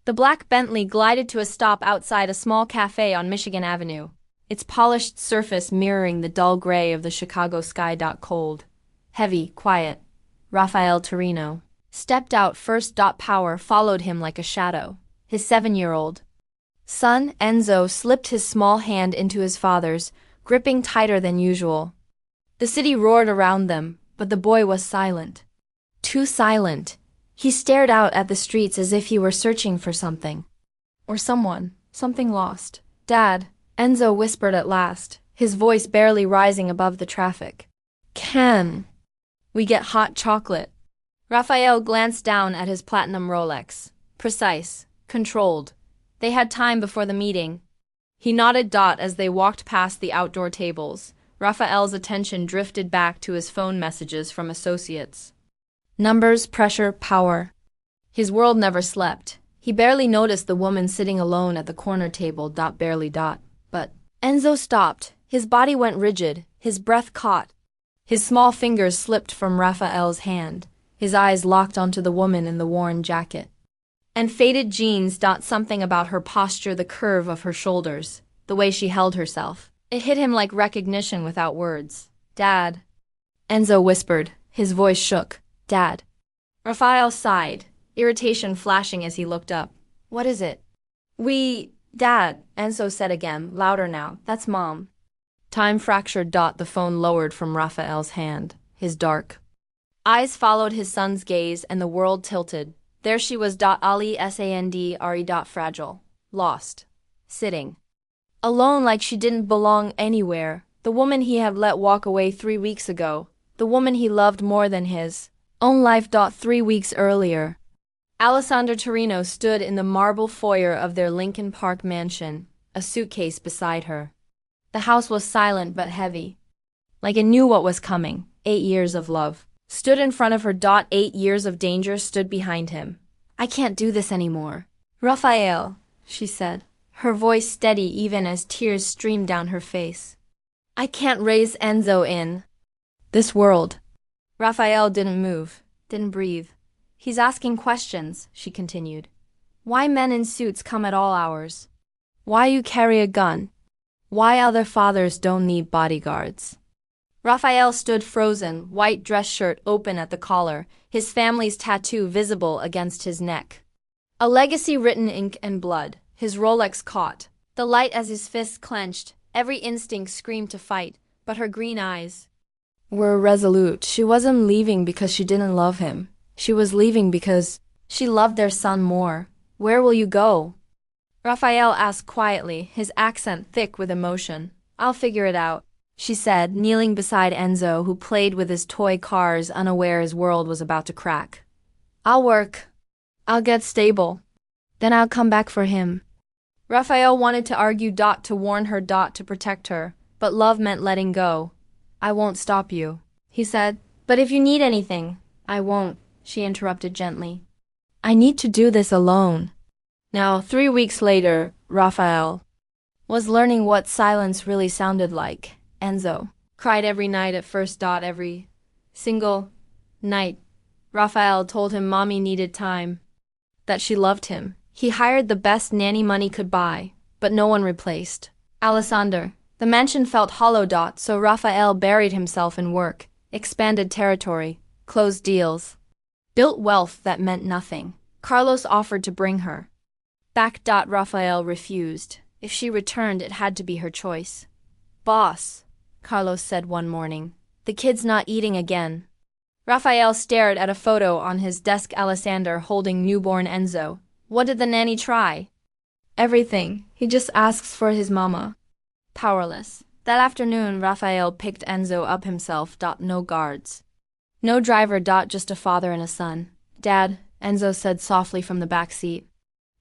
The black Bentley glided to a stop outside a small cafe on Michigan Avenue, its polished surface mirroring the dull gray of the Chicago sky. Cold, heavy, quiet. Rafael Torino stepped out first. Power followed him like a shadow. His 7-year-old son, Enzo, slipped his small hand into his father's, gripping tighter than usual. The city roared around them, but the boy was silent. Too silent. He stared out at the streets as if he were searching for something. Or someone. Something lost. "Dad," Enzo whispered at last, his voice barely rising above the traffic. "Can we get hot chocolate?" Rafael glanced down at his platinum Rolex. Precise. Controlled. They had time before the meeting. He nodded. As they walked past the outdoor tables, Rafael's attention drifted back to his phone messages from associates. Numbers, pressure, power. His world never slept. He barely noticed the woman sitting alone at the corner table. Barely. But Enzo stopped. His body went rigid, his breath caught. His small fingers slipped from Rafael's hand. His eyes locked onto the woman in the worn jacket and faded jeans. Something about her posture, the curve of her shoulders, the way she held herself. It hit him like recognition without words. "Dad," Enzo whispered. His voice shook. "Dad." Rafael sighed, irritation flashing as he looked up. "What is it?" Dad," Enzo said again, louder now. "That's Mom." Time fractured. The phone lowered from Rafael's hand. His dark eyes followed his son's gaze and the world tilted. There she was. Ali Sandre. Fragile. Lost. Sitting alone like she didn't belong anywhere. The woman he had let walk away 3 weeks ago. The woman he loved more than his own life. 3 weeks earlier. Alessandra Torino stood in the marble foyer of their Lincoln Park mansion, a suitcase beside her. The house was silent but heavy. Like it knew what was coming. 8 years of love stood in front of her. 8 years of danger stood behind him. "I can't do this anymore." "Rafael," she said, her voice steady even as tears streamed down her face. "I can't raise Enzo in this world." Rafael didn't move, didn't breathe. "He's asking questions," she continued. "Why men in suits come at all hours? Why you carry a gun? Why other fathers don't need bodyguards?" Rafael stood frozen, white dress shirt open at the collar, his family's tattoo visible against his neck. A legacy written in ink and blood. His Rolex caught the light as his fists clenched. Every instinct screamed to fight, but her green eyes were resolute. She wasn't leaving because she didn't love him. She was leaving because she loved their son more. "Where will you go?" Rafael asked quietly, his accent thick with emotion. "I'll figure it out," she said, kneeling beside Enzo, who played with his toy cars, unaware his world was about to crack. "I'll work. I'll get stable. Then I'll come back for him." Rafael wanted to argue. To warn her. To protect her. But love meant letting go. "I won't stop you," he said. "But if you need anything." "I won't," she interrupted gently. "I need to do this alone." Now, 3 weeks later, Rafael was learning what silence really sounded like. Enzo cried every night at first. Every single night. Rafael told him Mommy needed time, that she loved him. He hired the best nanny money could buy, but no one replaced Alessandra. The mansion felt hollow. So Rafael buried himself in work, expanded territory, closed deals, built wealth that meant nothing. Carlos offered to bring her back. Rafael refused. If she returned, it had to be her choice. "Boss," Carlos said one morning, "the kid's not eating again." Rafael stared at a photo on his desk. Alessandra holding newborn Enzo. "What did the nanny try?" "Everything. He just asks for his mama." Powerless. That afternoon, Rafael picked Enzo up himself. No guards. No driver. Just a father and a son. "Dad," Enzo said softly from the back seat.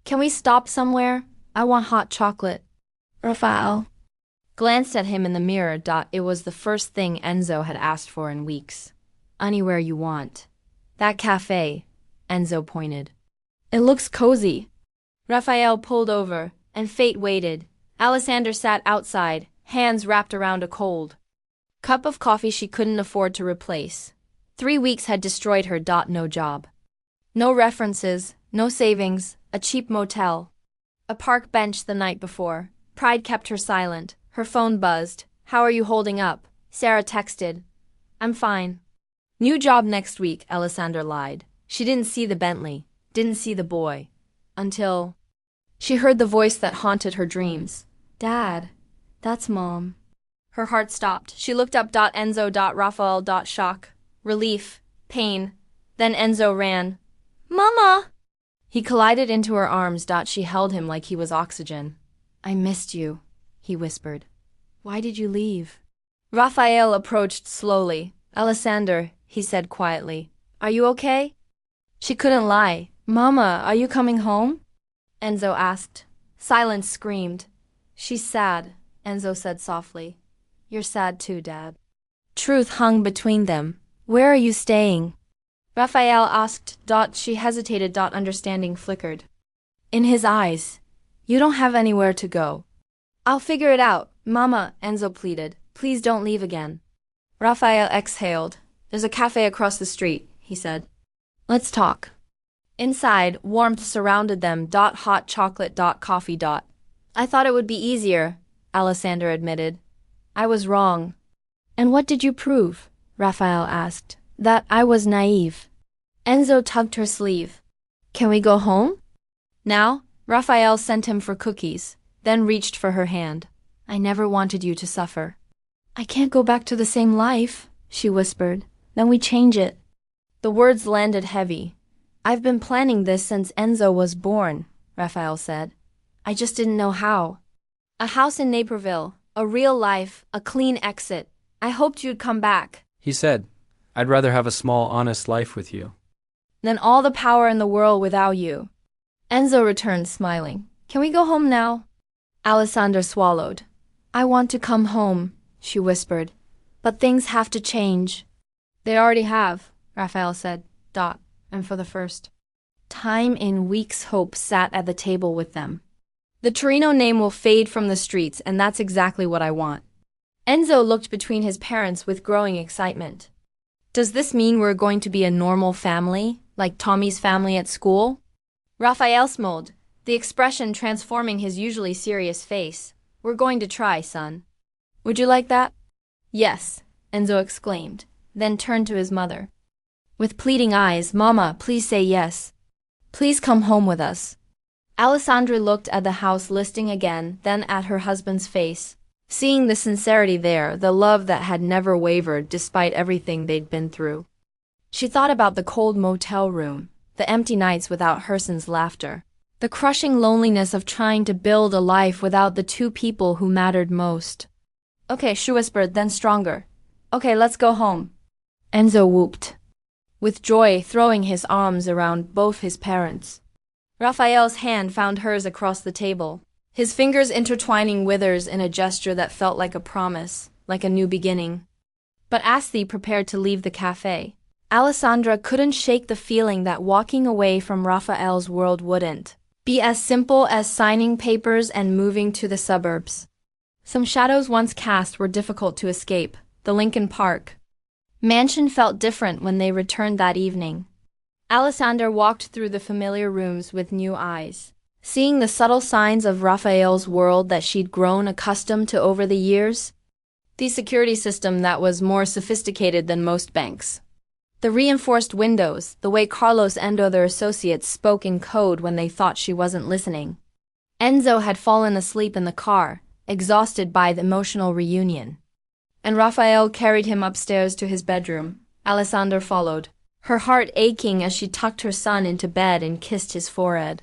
"Can we stop somewhere? I want hot chocolate." Rafael glanced at him in the mirror. It was the first thing Enzo had asked for in weeks. "Anywhere you want." "That cafe," Enzo pointed. "It looks cozy." Rafael pulled over, and fate waited. Alessandra sat outside, hands wrapped around a cold cup of coffee she couldn't afford to replace. 3 weeks had destroyed her. No job. No references, No savings, a cheap motel. A park bench the night before. Pride kept her silent. Her phone buzzed. How are you holding up? Sarah texted. I'm fine. New job next week, Alessandra lied. She didn't see the Bentley, didn't see the boy. Until she heard the voice that haunted her dreams. Dad, that's Mom. Her heart stopped. She looked up. Enzo. Raphael. Shock. Relief. Pain. Then Enzo ran. Mama! He collided into her arms. She held him like he was oxygen. I missed you, he whispered. Why did you leave? Raphael approached slowly. Alessander, he said quietly. Are you okay? She couldn't lie. Mama, are you coming home? Enzo asked. Silence screamed. She's sad, Enzo said softly. You're sad too, Dad. Truth hung between them. Where are you staying? Raphael asked. She hesitated. Understanding flickered in his eyes. You don't have anywhere to go. I'll figure it out, Mama, Enzo pleaded. Please don't leave again. Raphael exhaled. There's a cafe across the street, he said. Let's talk. Inside, warmth surrounded them. Hot chocolate. Coffee. I thought it would be easier, Alessander admitted. I was wrong. And what did you prove? Raphael asked. That I was naive. Enzo tugged her sleeve. Can we go home? Now? Raphael sent him for cookies, then reached for her hand. I never wanted you to suffer. I can't go back to the same life, she whispered. Then we change it. The words landed heavy. I've been planning this since Enzo was born, Raphael said. I just didn't know how. A house in Naperville, a real life, a clean exit. I hoped you'd come back. He said, I'd rather have a small, honest life with you than all the power in the world without you. Enzo returned, smiling. Can we go home now? Alessandra swallowed. I want to come home, she whispered. But things have to change. They already have, Raphael said. And for the first time in weeks, Hope sat at the table with them. The Torino name will fade from the streets, and that's exactly what I want. Enzo looked between his parents with growing excitement. Does this mean we're going to be a normal family, like Tommy's family at school? Raphael smiled, the expression transforming his usually serious face. We're going to try, son. Would you like that? Yes, Enzo exclaimed, then turned to his mother. With pleading eyes, Mama, please say yes. Please come home with us. Alessandra looked at the house listing again, then at her husband's face. Seeing the sincerity there, the love that had never wavered despite everything they'd been through. She thought about the cold motel room, the empty nights without Herson's laughter, the crushing loneliness of trying to build a life without the two people who mattered most. Okay, she whispered, then stronger. Okay, let's go home. Enzo whooped, with joy throwing his arms around both his parents. Raphael's hand found hers across the table, his fingers intertwining withers in a gesture that felt like a promise, like a new beginning. But as they prepared to leave the cafe, Alessandra couldn't shake the feeling that walking away from Raphael's world wouldn't be as simple as signing papers and moving to the suburbs. Some shadows once cast were difficult to escape. The Lincoln Park mansion felt different when they returned that evening. Alessandra walked through the familiar rooms with new eyes, seeing the subtle signs of Raphael's world that she'd grown accustomed to over the years. The security system that was more sophisticated than most banks. The reinforced windows, the way Carlos and other associates spoke in code when they thought she wasn't listening. Enzo had fallen asleep in the car, exhausted by the emotional reunion. And Raphael carried him upstairs to his bedroom. Alessandra followed, her heart aching as she tucked her son into bed and kissed his forehead.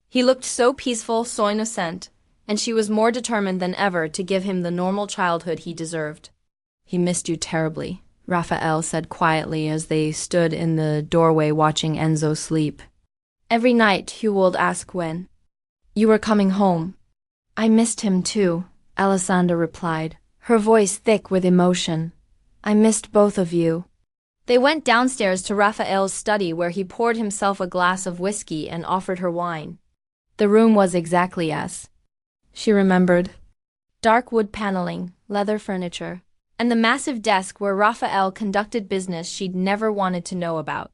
He looked so peaceful, so innocent, and she was more determined than ever to give him the normal childhood he deserved. He missed you terribly, Raphael said quietly as they stood in the doorway watching Enzo sleep. Every night he would ask when you were coming home. I missed him too, Alessandra replied, her voice thick with emotion. I missed both of you. They went downstairs to Raphael's study where he poured himself a glass of whiskey and offered her wine. The room was exactly as she remembered. Dark wood paneling, leather furniture, and the massive desk where Raphael conducted business she'd never wanted to know about.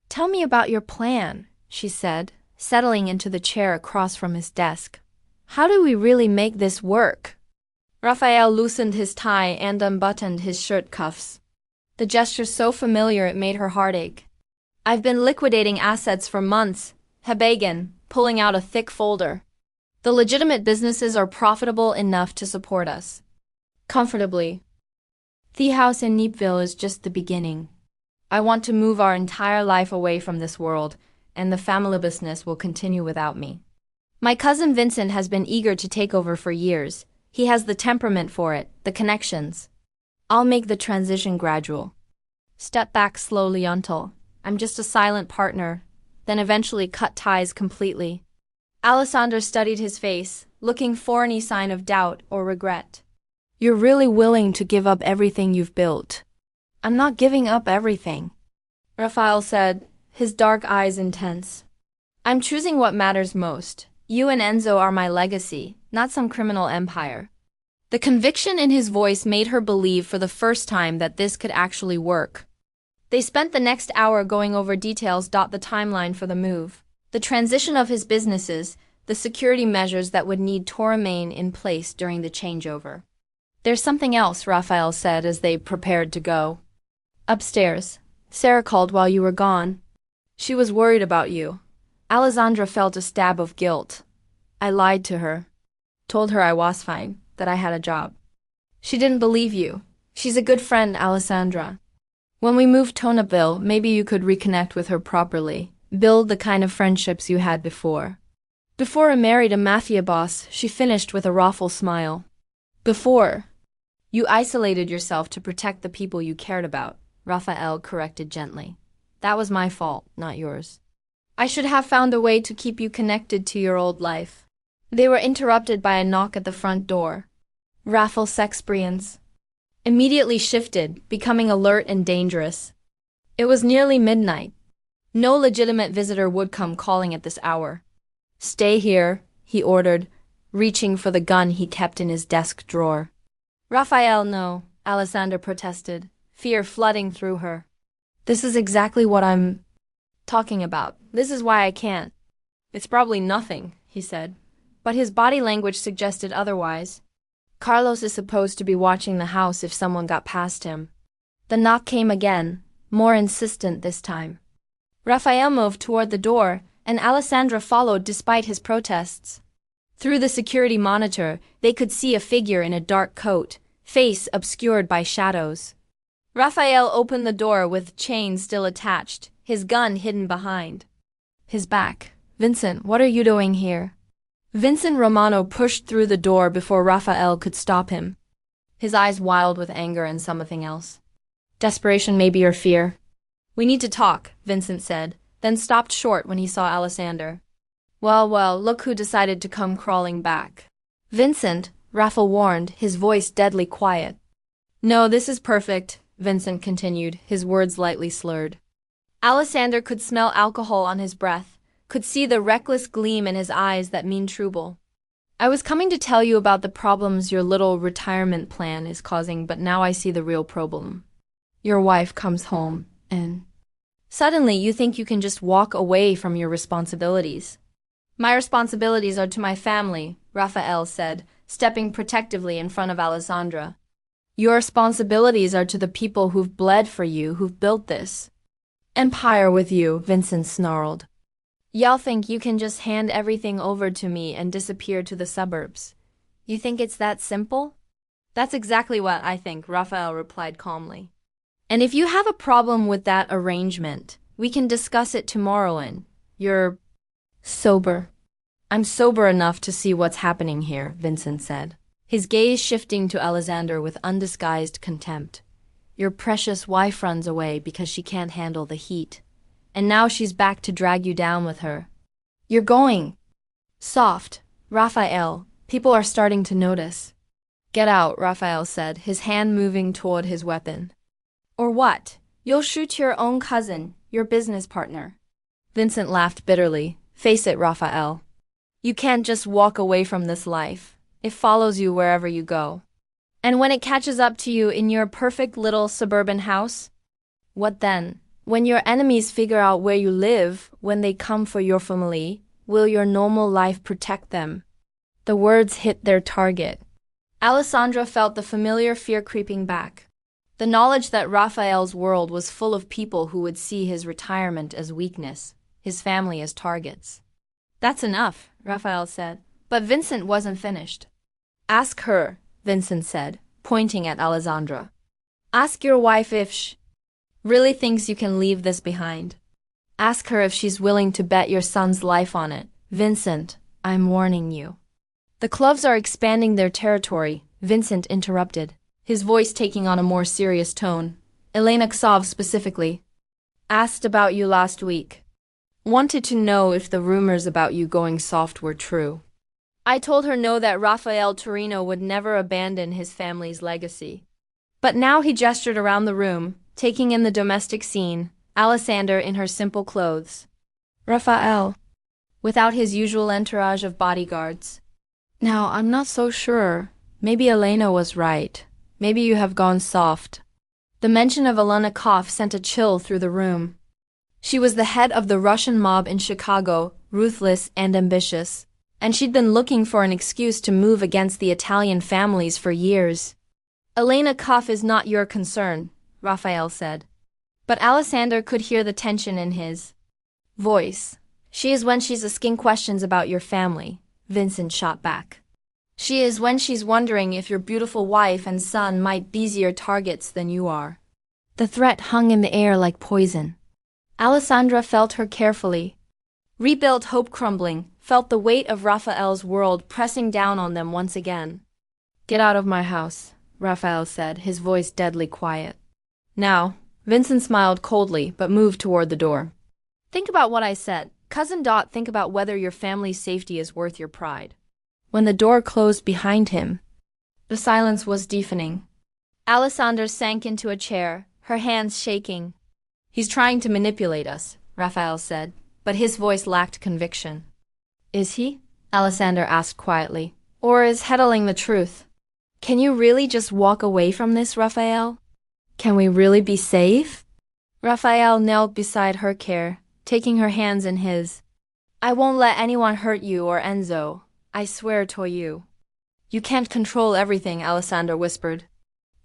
Tell me about your plan, she said, settling into the chair across from his desk. How do we really make this work? Raphael loosened his tie and unbuttoned his shirt cuffs. The gesture so familiar it made her heart ache. I've been liquidating assets for months, he began, pulling out a thick folder. The legitimate businesses are profitable enough to support us comfortably. The house in Neepville is just the beginning. I want to move our entire life away from this world, and the family business will continue without me. My cousin Vincent has been eager to take over for years. He has the temperament for it, the connections. I'll make the transition gradual. Step back slowly until I'm just a silent partner, then eventually cut ties completely. Alessandra studied his face, looking for any sign of doubt or regret. You're really willing to give up everything you've built. I'm not giving up everything, Raphael said, his dark eyes intense. I'm choosing what matters most. You and Enzo are my legacy, not some criminal empire. The conviction in his voice made her believe for the first time that this could actually work. They spent the next hour going over details. The timeline for the move, the transition of his businesses, the security measures that would need to remain in place during the changeover. There's something else, Raphael said as they prepared to go. Upstairs, Sarah called while you were gone. She was worried about you. Alessandra felt a stab of guilt. I lied to her. Told her I was fine, that I had a job. She didn't believe you. She's a good friend, Alessandra. When we moved to Neepville, maybe you could reconnect with her properly, build the kind of friendships you had before. Before I married a Mafia boss, she finished with a rueful smile. Before. You isolated yourself to protect the people you cared about, Raphael corrected gently. That was my fault, not yours. I should have found a way to keep you connected to your old life. They were interrupted by a knock at the front door. Raphael Sexprians immediately shifted, becoming alert and dangerous. It was nearly midnight. No legitimate visitor would come calling at this hour. Stay here, he ordered, reaching for the gun he kept in his desk drawer. Raphael, no, Alessandra protested, fear flooding through her. This is exactly what I'm talking about. This is why I can't. It's probably nothing, he said, but his body language suggested otherwise. Carlos is supposed to be watching the house if someone got past him. The knock came again, more insistent this time. Raphael moved toward the door, and Alessandra followed despite his protests. Through the security monitor, they could see a figure in a dark coat, face obscured by shadows. Raphael opened the door with chain still attached, his gun hidden behind his back. Vincent, what are you doing here? Vincent Romano pushed through the door before Raphael could stop him. His eyes wild with anger and something else. Desperation maybe or fear. We need to talk, Vincent said, then stopped short when he saw Alessandra. Well, look who decided to come crawling back. Vincent, Raphael warned, his voice deadly quiet. No, this is perfect, Vincent continued, his words lightly slurred. Alessandra could smell alcohol on his breath, could see the reckless gleam in his eyes that mean trouble. I was coming to tell you about the problems your little retirement plan is causing, but now I see the real problem. Your wife comes home, and suddenly you think you can just walk away from your responsibilities. My responsibilities are to my family, Raphael said, stepping protectively in front of Alessandra. Your responsibilities are to the people who've bled for you, who've built this empire with you, Vincent snarled. Y'all think you can just hand everything over to me and disappear to the suburbs. You think it's that simple? That's exactly what I think, Raphael replied calmly. And if you have a problem with that arrangement, we can discuss it tomorrow and you're sober. I'm sober enough to see what's happening here, Vincent said, his gaze shifting to Alessandra with undisguised contempt. Your precious wife runs away because she can't handle the heat. And now she's back to drag you down with her. You're going. Soft, Raphael. People are starting to notice. Get out, Raphael said, his hand moving toward his weapon. Or what? You'll shoot your own cousin, your business partner. Vincent laughed bitterly. Face it, Raphael. You can't just walk away from this life. It follows you wherever you go. And when it catches up to you in your perfect little suburban house? What then? When your enemies figure out where you live, when they come for your family, Will your normal life protect them? The words hit their target. Alessandra felt the familiar fear creeping back. The knowledge that Raphael's world was full of people who would see his retirement as weakness, his family as targets. That's enough, Raphael said. But Vincent wasn't finished. Ask her, Vincent said, pointing at Alessandra. Ask your wife if she really thinks you can leave this behind. Ask her if she's willing to bet your son's life on it. Vincent, I'm warning you. The Cloves are expanding their territory, Vincent interrupted, his voice taking on a more serious tone. Elena Ksov specifically. Asked about you last week. Wanted to know if the rumors about you going soft were true. I told her no, that Raphael Torino would never abandon his family's legacy. But now he gestured around the room, taking in the domestic scene, Alessandra in her simple clothes. Raphael, without his usual entourage of bodyguards. Now, I'm not so sure. Maybe Elena was right. Maybe you have gone soft. The mention of Elena Koff sent a chill through the room. She was the head of the Russian mob in Chicago, ruthless and ambitious, and she'd been looking for an excuse to move against the Italian families for years. Elena Koff is not your concern, Raphael said. But Alessandra could hear the tension in his voice. She is when she's asking questions about your family, Vincent shot back. She is when she's wondering if your beautiful wife and son might be easier targets than you are. The threat hung in the air like poison. Alessandra felt her carefully. Rebuilt hope crumbling, felt the weight of Raphael's world pressing down on them once again. Get out of my house, Raphael said, his voice deadly quiet. Now, Vincent smiled coldly but moved toward the door. Think about what I said. Cousin Dot, think about whether your family's safety is worth your pride. When the door closed behind him, the silence was deafening. Alessandra sank into a chair, her hands shaking. He's trying to manipulate us, Raphael said, but his voice lacked conviction. Is he? Alessandra asked quietly. Or is he telling the truth? Can you really just walk away from this, Raphael? Can we really be safe? Raphael knelt beside her chair, taking her hands in his. I won't let anyone hurt you or Enzo. I swear to you. You can't control everything, Alessandra whispered.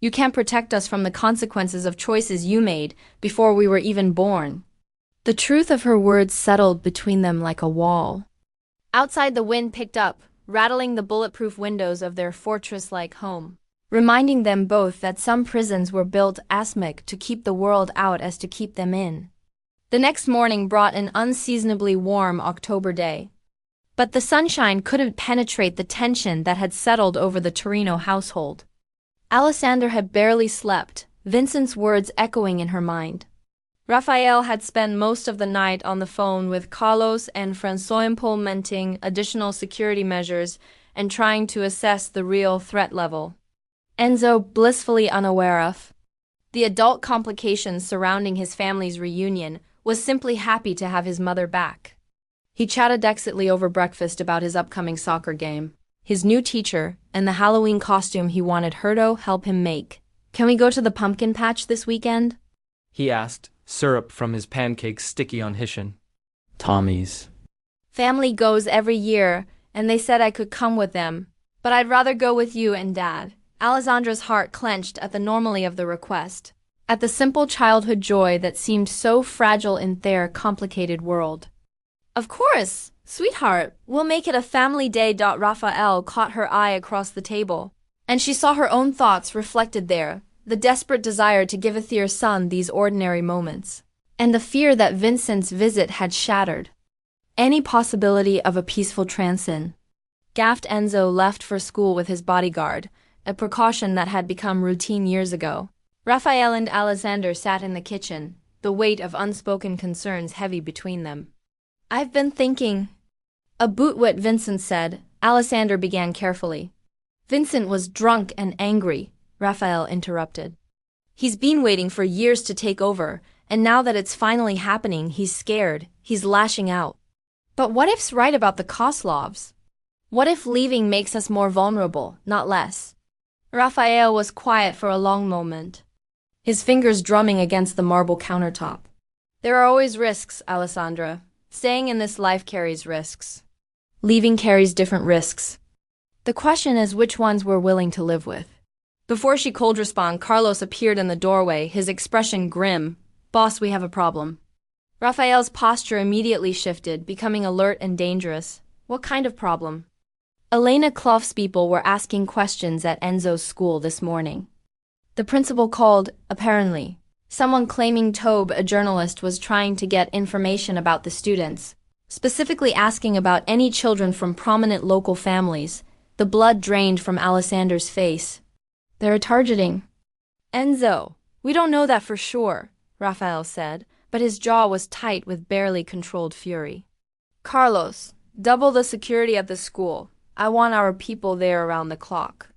You can't protect us from the consequences of choices you made before we were even born. The truth of her words settled between them like a wall. Outside, the wind picked up, rattling the bulletproof windows of their fortress-like home, reminding them both that some prisons were built as much to keep the world out as to keep them in. The next morning brought an unseasonably warm October day. But the sunshine couldn't penetrate the tension that had settled over the Torino household. Alessandra had barely slept, Vincent's words echoing in her mind. Raphael had spent most of the night on the phone with Carlos and François, implementing additional security measures and trying to assess the real threat level. Enzo, blissfully unaware of the adult complications surrounding his family's reunion, was simply happy to have his mother back. He chatted excitedly over breakfast about his upcoming soccer game, his new teacher, and the Halloween costume he wanted her to help him make. Can we go to the pumpkin patch this weekend? He asked, syrup from his pancakes sticky on Hishin. Tommy's. Family goes every year, and they said I could come with them. But I'd rather go with you and Dad. Alessandra's heart clenched at the normality of the request, at the simple childhood joy that seemed so fragile in their complicated world. Of course, sweetheart, we'll make it a family day. Raphael caught her eye across the table, and she saw her own thoughts reflected there, the desperate desire to give their son these ordinary moments, and the fear that Vincent's visit had shattered any possibility of a peaceful transit. Gaffed Enzo left for school with his bodyguard, a precaution that had become routine years ago. Raphael and Alessandra sat in the kitchen, the weight of unspoken concerns heavy between them. I've been thinking. A bootwit, Vincent said. Alessandra began carefully. Vincent was drunk and angry, Raphael interrupted. He's been waiting for years to take over, and now that it's finally happening, he's scared, he's lashing out. But what if's right about the Koslovs? What if leaving makes us more vulnerable, not less? Raphael was quiet for a long moment, his fingers drumming against the marble countertop. There are always risks, Alessandra. Staying in this life carries risks. Leaving carries different risks. The question is which ones we're willing to live with. Before she could respond, Carlos appeared in the doorway, his expression grim. Boss, we have a problem. Rafael's posture immediately shifted, becoming alert and dangerous. What kind of problem? Elena Clough's people were asking questions at Enzo's school this morning. The principal called, apparently. Someone claiming Tobe, a journalist, was trying to get information about the students, specifically asking about any children from prominent local families. The blood drained from Alessander's face. They're targeting Enzo. We don't know that for sure, Rafael said, but his jaw was tight with barely controlled fury. Carlos, double the security at the school. I want our people there around the clock.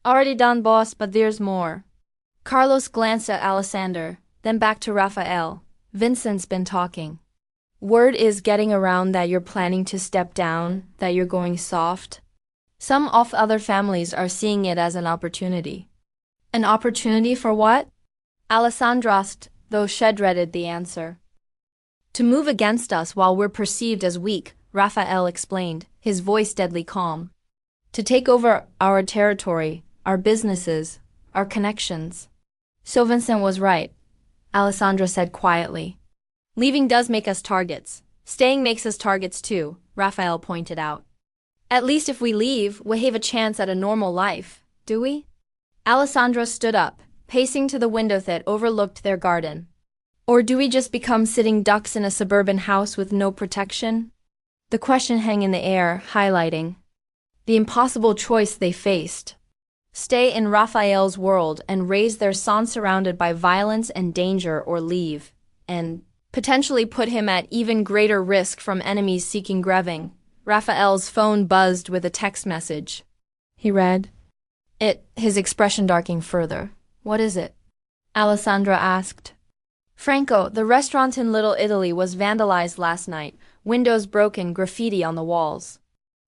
Already done, boss, but there's more. Carlos glanced at Alessander, then back to Rafael. Vincent's been talking. Word is getting around that you're planning to step down, that you're going soft. Some of other families are seeing it as an opportunity. An opportunity for what? Alessandro asked, though she dreaded the answer. To move against us while we're perceived as weak, Rafael explained, his voice deadly calm. To take over our territory, our businesses, our connections. So Vincent was right, Alessandra said quietly. Leaving does make us targets. Staying makes us targets too, Rafael pointed out. At least if we leave, we have a chance at a normal life, do we? Alessandra stood up, pacing to the window that overlooked their garden. Or do we just become sitting ducks in a suburban house with no protection? The question hung in the air, highlighting the impossible choice they faced. Stay in Raphael's world and raise their son surrounded by violence and danger, or leave, and potentially put him at even greater risk from enemies seeking Greving. Raphael's phone buzzed with a text message. He read it, his expression darkening further. What is it? Alessandra asked. Franco, the restaurant in Little Italy was vandalized last night, windows broken, graffiti on the walls.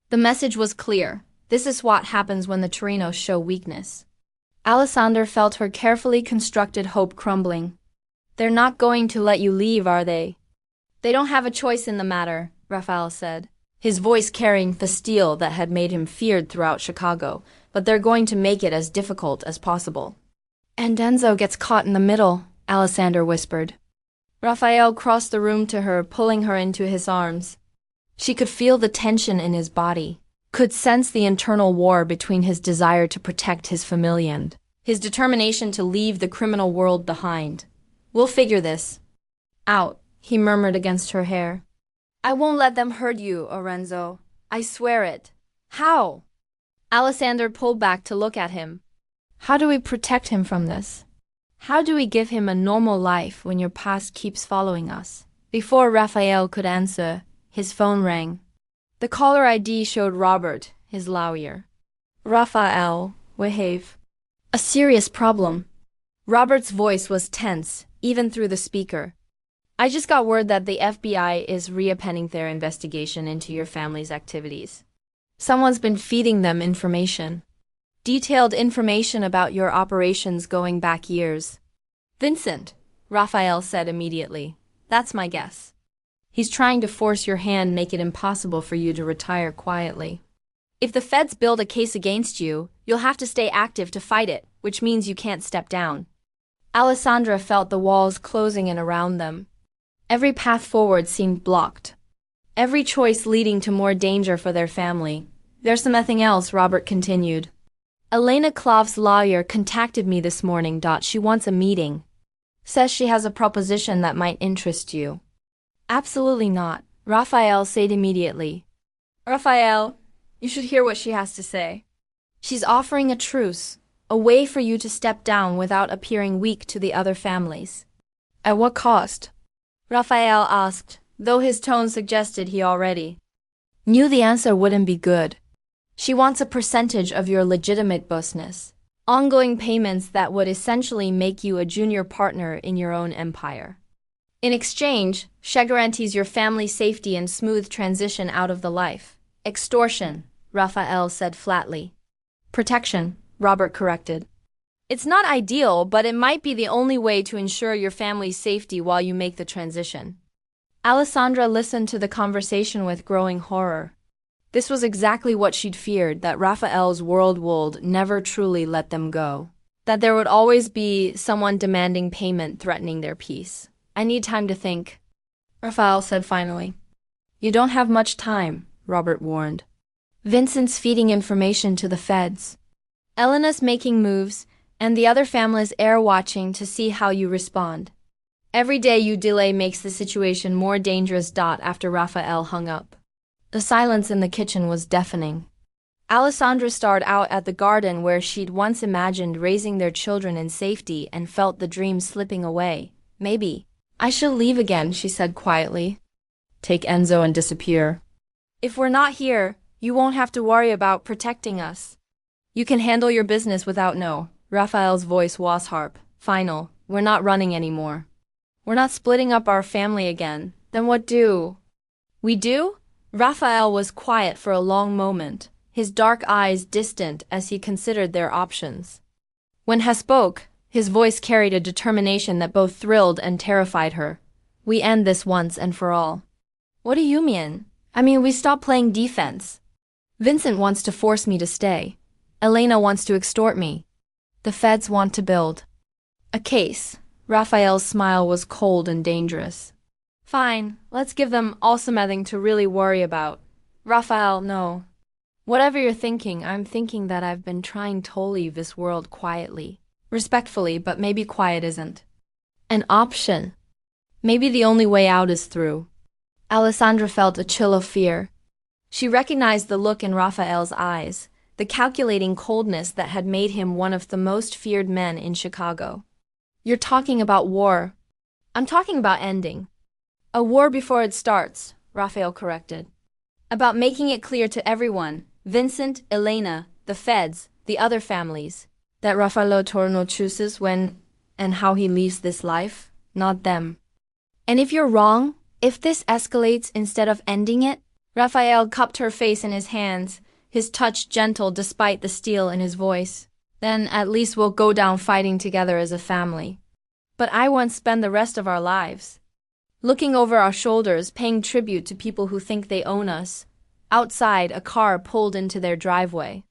The message was clear. This is what happens when the Torinos show weakness. Alessander felt her carefully constructed hope crumbling. They're not going to let you leave, are they? They don't have a choice in the matter, Raphael said, his voice carrying the steel that had made him feared throughout Chicago, but they're going to make it as difficult as possible. And Enzo gets caught in the middle, Alessander whispered. Raphael crossed the room to her, pulling her into his arms. She could feel the tension in his body, could sense the internal war between his desire to protect his family and his determination to leave the criminal world behind. We'll figure this out, he murmured against her hair. I won't let them hurt you, Orenzo. I swear it. How? Alessander pulled back to look at him. How do we protect him from this? How do we give him a normal life when your past keeps following us? Before Raphael could answer, his phone rang. The caller ID showed Robert, his lawyer. Raphael, we have a serious problem. Robert's voice was tense, even through the speaker. I just got word that the FBI is reopening their investigation into your family's activities. Someone's been feeding them information. Detailed information about your operations going back years. Vincent, Raphael said immediately. That's my guess. He's trying to force your hand, make it impossible for you to retire quietly. If the feds build a case against you, you'll have to stay active to fight it, which means you can't step down. Alessandra felt the walls closing in around them. Every path forward seemed blocked. Every choice leading to more danger for their family. There's something else, Robert continued. Elena Clough's lawyer contacted me this morning. She wants a meeting. Says she has a proposition that might interest you. Absolutely not, Raphael said immediately. Raphael, you should hear what she has to say. She's offering a truce, a way for you to step down without appearing weak to the other families. At what cost? Raphael asked, though his tone suggested he already knew the answer wouldn't be good. She wants a percentage of your legitimate business, ongoing payments that would essentially make you a junior partner in your own empire. In exchange, she guarantees your family's safety and smooth transition out of the life. Extortion, Raphael said flatly. Protection, Robert corrected. It's not ideal, but it might be the only way to ensure your family's safety while you make the transition. Alessandra listened to the conversation with growing horror. This was exactly what she'd feared, that Raphael's world would never truly let them go. That there would always be someone demanding payment, threatening their peace. "I need time to think," Raphael said finally. "You don't have much time," Robert warned. "Vincent's feeding information to the feds. Elena's making moves, and the other families are watching to see how you respond. Every day you delay makes the situation more dangerous." After Raphael hung up, the silence in the kitchen was deafening. Alessandra stared out at the garden where she'd once imagined raising their children in safety and felt the dream slipping away. "Maybe I shall leave again," she said quietly. "Take Enzo and disappear. If we're not here, you won't have to worry about protecting us. You can handle your business without no." Raphael's voice was harp. "Final. We're not running anymore. We're not splitting up our family again. Then what do we do?" Raphael was quiet for a long moment, his dark eyes distant as he considered their options. When he spoke, his voice carried a determination that both thrilled and terrified her. "We end this once and for all." "What do you mean?" "I mean, we stop playing defense. Vincent wants to force me to stay. Elena wants to extort me. The feds want to build a case." Raphael's smile was cold and dangerous. "Fine, let's give them all something to really worry about." "Raphael, no. Whatever you're thinking, I'm thinking that I've been trying to leave this world quietly. Respectfully, but maybe quiet isn't an option. Maybe the only way out is through." Alessandra felt a chill of fear. She recognized the look in Raphael's eyes, the calculating coldness that had made him one of the most feared men in Chicago. "You're talking about war." "I'm talking about ending a war before it starts," Raphael corrected. "About making it clear to everyone, Vincent, Elena, the feds, the other families, that Raffaello Torno chooses when and how he leaves this life, not them. And if you're wrong, if this escalates instead of ending it," Raphael cupped her face in his hands, his touch gentle despite the steel in his voice, "then at least we'll go down fighting together as a family. But I won't spend the rest of our lives looking over our shoulders, paying tribute to people who think they own us." Outside, a car pulled into their driveway.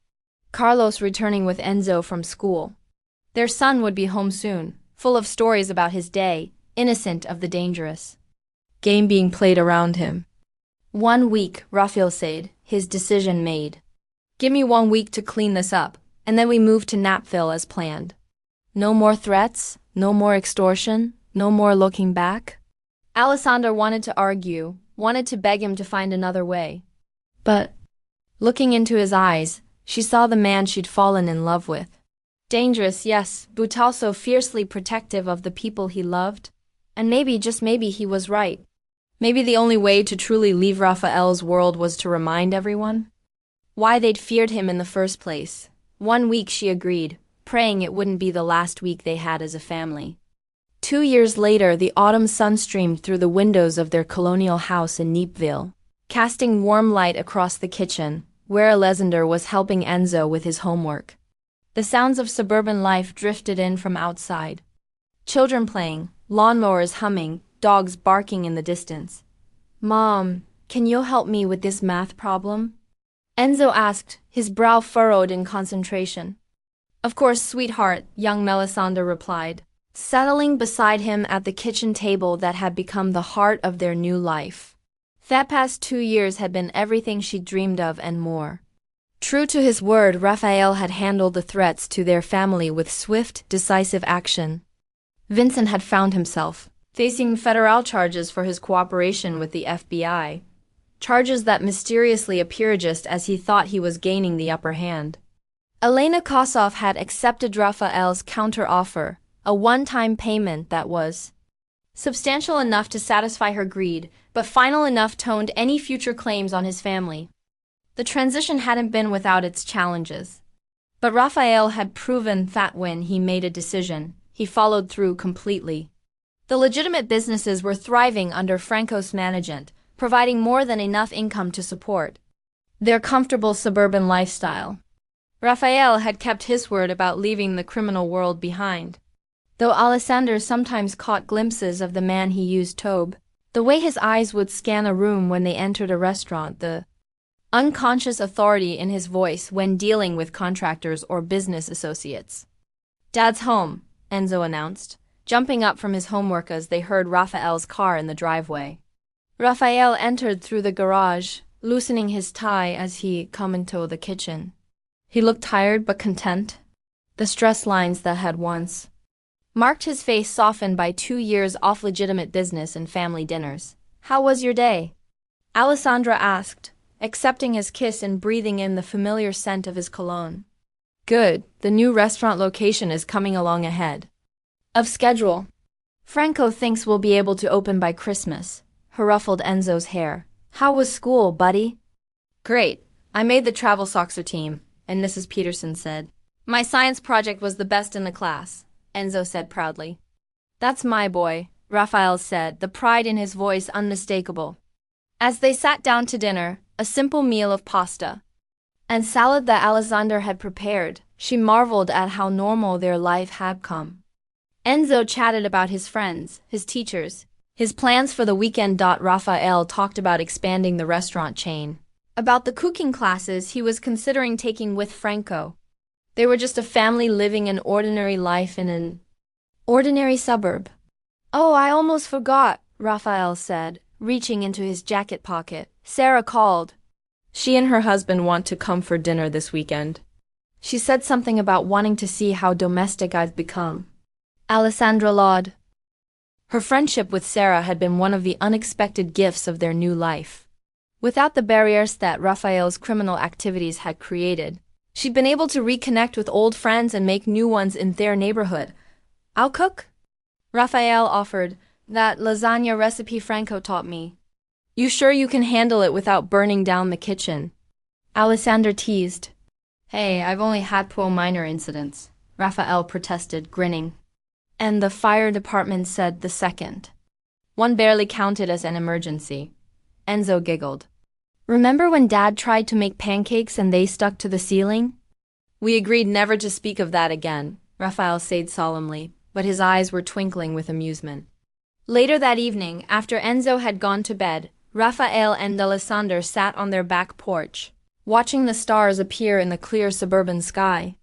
Carlos returning with Enzo from school. Their son would be home soon, full of stories about his day, innocent of the dangerous game being played around him. "1 week, Raphael said, his decision made. "Give me 1 week to clean this up, and then we move to Napville as planned. No more threats, no more extortion, no more looking back." Alessandra wanted to argue, wanted to beg him to find another way. But, looking into his eyes, she saw the man she'd fallen in love with. Dangerous, yes, but also fiercely protective of the people he loved. And maybe, just maybe, he was right. Maybe the only way to truly leave Raphael's world was to remind everyone why they'd feared him in the first place. 1 week, she agreed, praying it wouldn't be the last week they had as a family. 2 years later, the autumn sun streamed through the windows of their colonial house in Napville, casting warm light across the kitchen, where Alessandra was helping Enzo with his homework. The sounds of suburban life drifted in from outside. Children playing, lawnmowers humming, dogs barking in the distance. "Mom, can you help me with this math problem?" Enzo asked, his brow furrowed in concentration. "Of course, sweetheart," young Melisandre replied, settling beside him at the kitchen table that had become the heart of their new life. That past 2 years had been everything she dreamed of and more. True to his word, Raphael had handled the threats to their family with swift, decisive action. Vincent had found himself facing federal charges for his cooperation with the FBI, charges that mysteriously appeared just as he thought he was gaining the upper hand. Elena Kossoff had accepted Raphael's counter-offer, a one-time payment that was substantial enough to satisfy her greed, but final enough to end any future claims on his family. The transition hadn't been without its challenges. But Raphael had proven that when he made a decision, he followed through completely. The legitimate businesses were thriving under Franco's management, providing more than enough income to support their comfortable suburban lifestyle. Raphael had kept his word about leaving the criminal world behind. Though Alessandra sometimes caught glimpses of the man he used Tobe, The way his eyes would scan a room when they entered a restaurant, the unconscious authority in his voice when dealing with contractors or business associates. "Dad's home," Enzo announced, jumping up from his homework as they heard Raphael's car in the driveway. Raphael entered through the garage, loosening his tie as he came into the kitchen. He looked tired but content. The stress lines that had once marked his face softened by 2 years off legitimate business and family dinners. "How was your day?" Alessandra asked, accepting his kiss and breathing in the familiar scent of his cologne. "Good, the new restaurant location is coming along ahead of schedule. Franco thinks we'll be able to open by Christmas." He ruffled Enzo's hair. "How was school, buddy?" "Great. I made the travel soccer team," and Mrs. Peterson said. "My science project was the best in the class," Enzo said proudly. "That's my boy," Raphael said, the pride in his voice unmistakable. As they sat down to dinner, a simple meal of pasta and salad that Alexander had prepared, she marveled at how normal their life had come. Enzo chatted about his friends, his teachers, his plans for the weekend. Raphael talked about expanding the restaurant chain, about the cooking classes he was considering taking with Franco. They were just a family living an ordinary life in an ordinary suburb. "Oh, I almost forgot," Raphael said, reaching into his jacket pocket. "Sarah called. She and her husband want to come for dinner this weekend. She said something about wanting to see how domestic I've become." Alessandra lied. Her friendship with Sarah had been one of the unexpected gifts of their new life. Without the barriers that Raphael's criminal activities had created, she'd been able to reconnect with old friends and make new ones in their neighborhood. "I'll cook," Raphael offered. "That lasagna recipe Franco taught me. You sure you can handle it without burning down the kitchen?" Alessandra teased. "Hey, I've only had minor incidents," Raphael protested, grinning. "And the fire department said the second one barely counted as an emergency." Enzo giggled. "Remember when Dad tried to make pancakes and they stuck to the ceiling?" "We agreed never to speak of that again," Raphael said solemnly, but his eyes were twinkling with amusement. Later that evening, after Enzo had gone to bed, Raphael and Alessandro sat on their back porch, watching the stars appear in the clear suburban sky.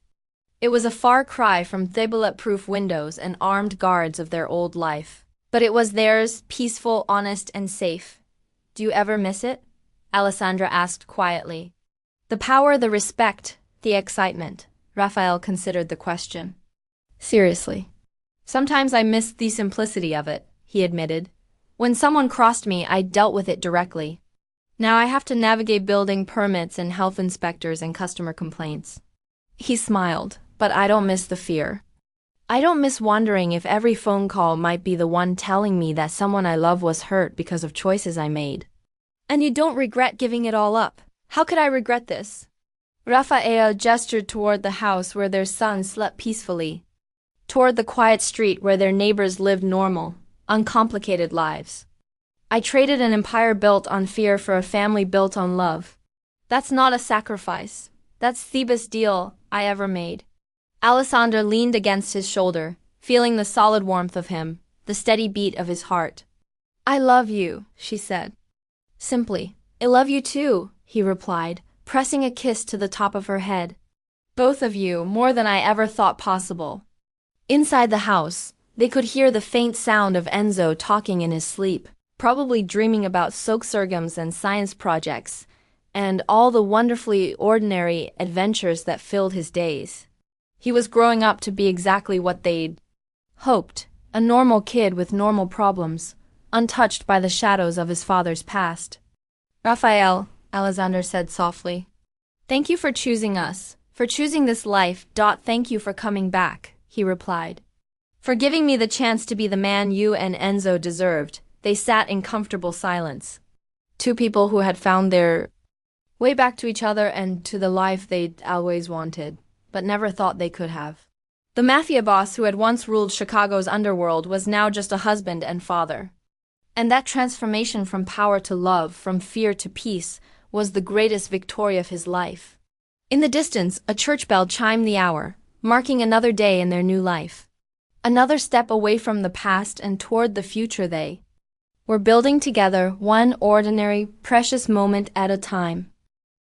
It was a far cry from the bulletproof windows and armed guards of their old life, but it was theirs, peaceful, honest, and safe. "Do you ever miss it?" Alessandra asked quietly. "The power, the respect, the excitement." Raphael considered the question. "Seriously. Sometimes I miss the simplicity of it," he admitted. "When someone crossed me, I dealt with it directly. Now I have to navigate building permits and health inspectors and customer complaints." He smiled. "But I don't miss the fear. I don't miss wondering if every phone call might be the one telling me that someone I love was hurt because of choices I made." "And you don't regret giving it all up?" "How could I regret this?" Raphael gestured toward the house where their son slept peacefully, toward the quiet street where their neighbors lived normal, uncomplicated lives. "I traded an empire built on fear for a family built on love. That's not a sacrifice. That's the best deal I ever made." Alessandra leaned against his shoulder, feeling the solid warmth of him, the steady beat of his heart. "I love you," she said. Simply. "I love you too," he replied, pressing a kiss to the top of her head. "Both of you, more than I ever thought possible." Inside the house, they could hear the faint sound of Enzo talking in his sleep, probably dreaming about soak sorghums and science projects, and all the wonderfully ordinary adventures that filled his days. He was growing up to be exactly what they'd hoped, a normal kid with normal problems, untouched by the shadows of his father's past. "Raphael," Alexander said softly, "thank you for choosing us, for choosing this life. Thank you for coming back," he replied. "For giving me the chance to be the man you and Enzo deserved." They sat in comfortable silence. Two people who had found their way back to each other and to the life they'd always wanted, but never thought they could have. The Mafia boss who had once ruled Chicago's underworld was now just a husband and father. And that transformation from power to love, from fear to peace, was the greatest victory of his life. In the distance, a church bell chimed the hour, marking another day in their new life. Another step away from the past and toward the future they We're building together one ordinary, precious moment at a time.